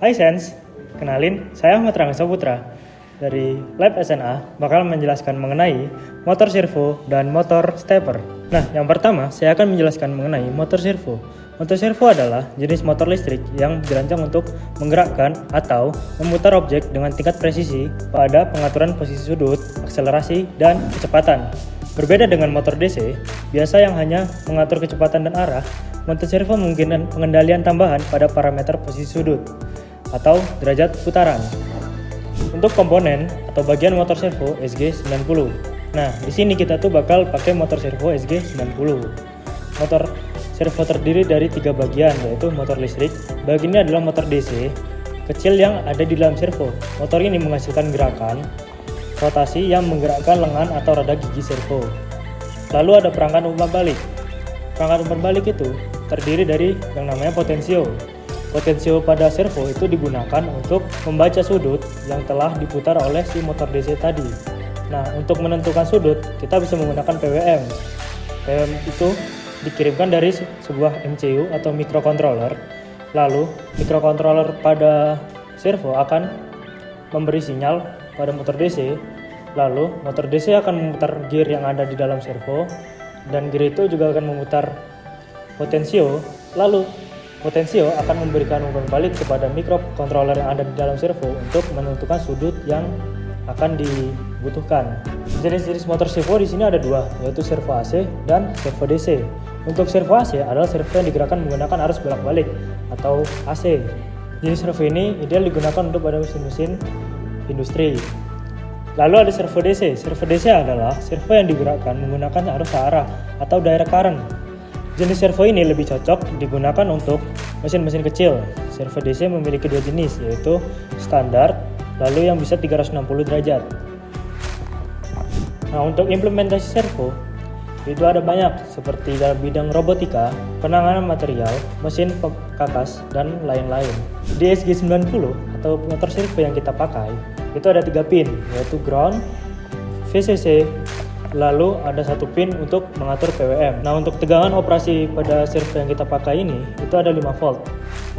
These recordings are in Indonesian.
Hai Sens, kenalin saya Ahmad Rangga Saputra dari Lab SNA bakal menjelaskan mengenai motor servo dan motor stepper. Nah, yang pertama saya akan menjelaskan mengenai motor servo. Motor servo adalah jenis motor listrik yang dirancang untuk menggerakkan atau memutar objek dengan tingkat presisi pada pengaturan posisi sudut, akselerasi, dan kecepatan. Berbeda dengan motor DC, biasa yang hanya mengatur kecepatan dan arah, motor servo memungkinkan pengendalian tambahan pada parameter posisi sudut atau derajat putaran. Untuk komponen atau bagian motor servo SG90. Nah, di sini kita tuh bakal pakai motor servo SG90. Motor servo terdiri dari 3 bagian, yaitu motor listrik. Bagian ini adalah motor DC kecil yang ada di dalam servo. Motor ini menghasilkan gerakan rotasi yang menggerakkan lengan atau roda gigi servo. Lalu ada perangkat umpan balik. Perangkat umpan balik itu terdiri dari yang namanya potensio. Potensio pada servo itu digunakan untuk membaca sudut yang telah diputar oleh si motor DC tadi. Nah, untuk menentukan sudut, kita bisa menggunakan PWM. PWM itu dikirimkan dari sebuah MCU atau microcontroller. Lalu, microcontroller pada servo akan memberi sinyal pada motor DC. Lalu, motor DC akan memutar gear yang ada di dalam servo, dan gear itu juga akan memutar potensio. Lalu, potensio akan memberikan umpan balik kepada microcontroller yang ada di dalam servo untuk menentukan sudut yang akan dibutuhkan. Jenis-jenis motor servo di sini ada 2, yaitu servo AC dan servo DC. Untuk servo AC adalah servo yang digerakkan menggunakan arus bolak-balik atau AC. Jenis servo ini ideal digunakan untuk pada mesin-mesin industri. Lalu ada servo DC. Servo DC adalah servo yang digerakkan menggunakan arus searah atau direct current. Jenis servo ini lebih cocok digunakan untuk mesin-mesin kecil. Servo DC memiliki 2 jenis, yaitu standar, lalu yang bisa 360 derajat. Nah, untuk implementasi servo, itu ada banyak, seperti dalam bidang robotika, penanganan material, mesin kakas, dan lain-lain. Di SG90 atau motor servo yang kita pakai, itu ada 3 pin, yaitu ground, VCC, lalu ada 1 pin untuk mengatur PWM. Nah, untuk tegangan operasi pada servo yang kita pakai ini itu ada 5 volt.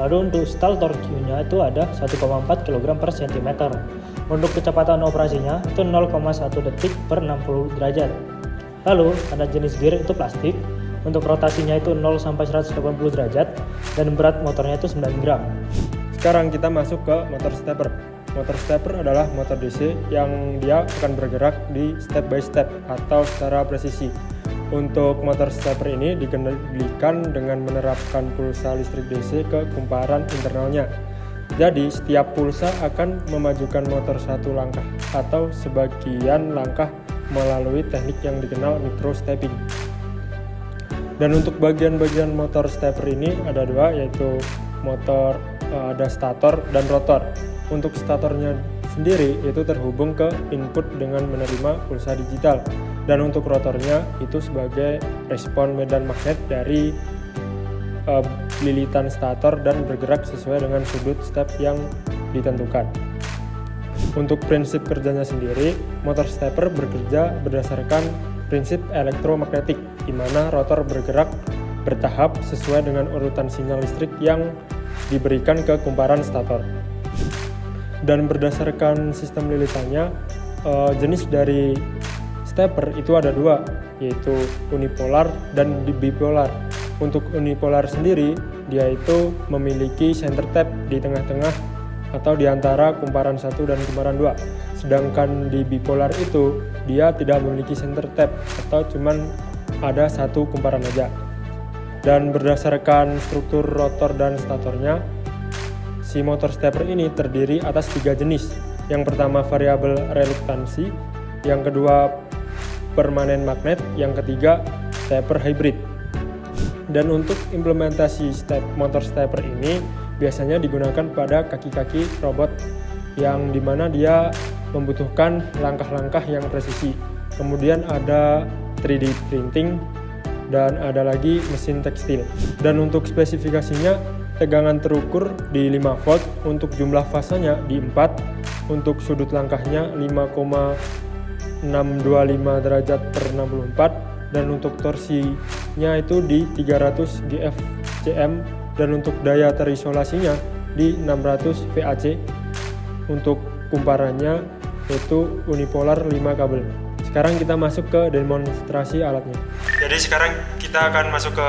Lalu untuk stall torque-nya itu ada 1,4 kg per cm. Untuk kecepatan operasinya itu 0,1 detik per 60 derajat. Lalu ada jenis gear itu plastik. Untuk rotasinya itu 0 sampai 180 derajat dan berat motornya itu 9 gram. Sekarang kita masuk ke motor stepper. Motor stepper adalah motor DC yang dia akan bergerak di step by step atau secara presisi. Untuk motor stepper ini dikendalikan dengan menerapkan pulsa listrik DC ke kumparan internalnya. Jadi setiap pulsa akan memajukan motor 1 langkah atau sebagian langkah melalui teknik yang dikenal micro stepping. Dan untuk bagian-bagian motor stepper ini ada 2, yaitu motor ada stator dan rotor. Untuk statornya sendiri itu terhubung ke input dengan menerima pulsa digital, dan untuk rotornya itu sebagai respon medan magnet dari lilitan stator dan bergerak sesuai dengan sudut step yang ditentukan. Untuk prinsip kerjanya sendiri, motor stepper bekerja berdasarkan prinsip elektromagnetik, di mana rotor bergerak bertahap sesuai dengan urutan sinyal listrik yang diberikan ke kumparan stator. Dan berdasarkan sistem lilitannya, jenis dari stepper itu ada 2, yaitu unipolar dan bipolar. Untuk unipolar sendiri, dia itu memiliki center tap di tengah-tengah atau di antara kumparan 1 dan kumparan 2. Sedangkan di bipolar itu, dia tidak memiliki center tap atau cuman ada 1 kumparan aja. Dan berdasarkan struktur rotor dan statornya, si motor stepper ini terdiri atas 3 jenis. Yang pertama variabel reluktansi, yang kedua permanen magnet, yang ketiga stepper hybrid. Dan untuk implementasi motor stepper ini biasanya digunakan pada kaki-kaki robot yang dimana dia membutuhkan langkah-langkah yang presisi. Kemudian ada 3D printing dan ada lagi mesin tekstil. Dan untuk spesifikasinya, tegangan terukur di 5 volt, untuk jumlah fasenya di 4, untuk sudut langkahnya 5,625 derajat per 64, dan untuk torsinya itu di 300 GF-cm, dan untuk daya terisolasinya di 600 VAC. Untuk kumparannya yaitu unipolar 5 kabel. Sekarang kita masuk ke demonstrasi alatnya. Jadi sekarang kita akan masuk ke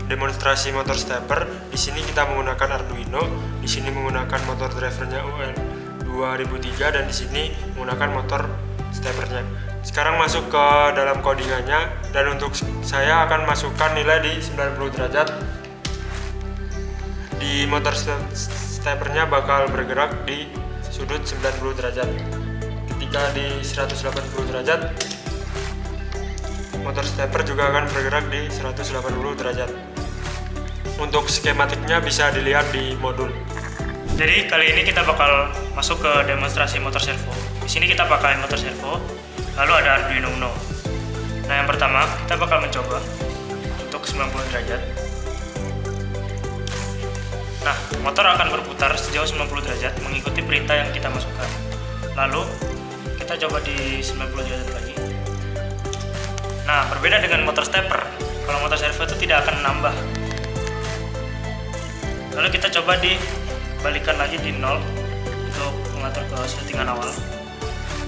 demonstrasi motor stepper. Di sini kita menggunakan Arduino, di sini menggunakan motor drivernya UL 2003 dan di sini menggunakan motor steppernya. Sekarang masuk ke dalam codingannya dan untuk saya akan masukkan nilai di 90 derajat. Di motor steppernya bakal bergerak di sudut 90 derajat. Ketika di 180 derajat, motor stepper juga akan bergerak di 180 derajat. Untuk skematiknya bisa dilihat di modul. Jadi kali ini kita bakal masuk ke demonstrasi motor servo. Di sini kita pakai motor servo, lalu ada Arduino Uno. Nah, yang pertama kita bakal mencoba untuk 90 derajat. Nah, motor akan berputar sejauh 90 derajat mengikuti perintah yang kita masukkan. Lalu, kita coba di 90 derajat lagi. Nah, berbeda dengan motor stepper, kalau motor servo itu tidak akan menambah. Lalu kita coba dibalikan lagi di 0 untuk mengatur ke settingan awal.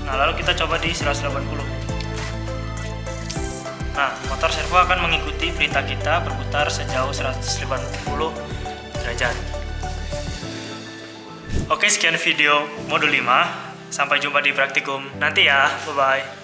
Nah, lalu kita coba di 180. Nah, motor servo akan mengikuti perintah kita berputar sejauh 180 derajat. Oke, sekian video modul 5. Sampai jumpa di praktikum nanti ya. Bye-bye.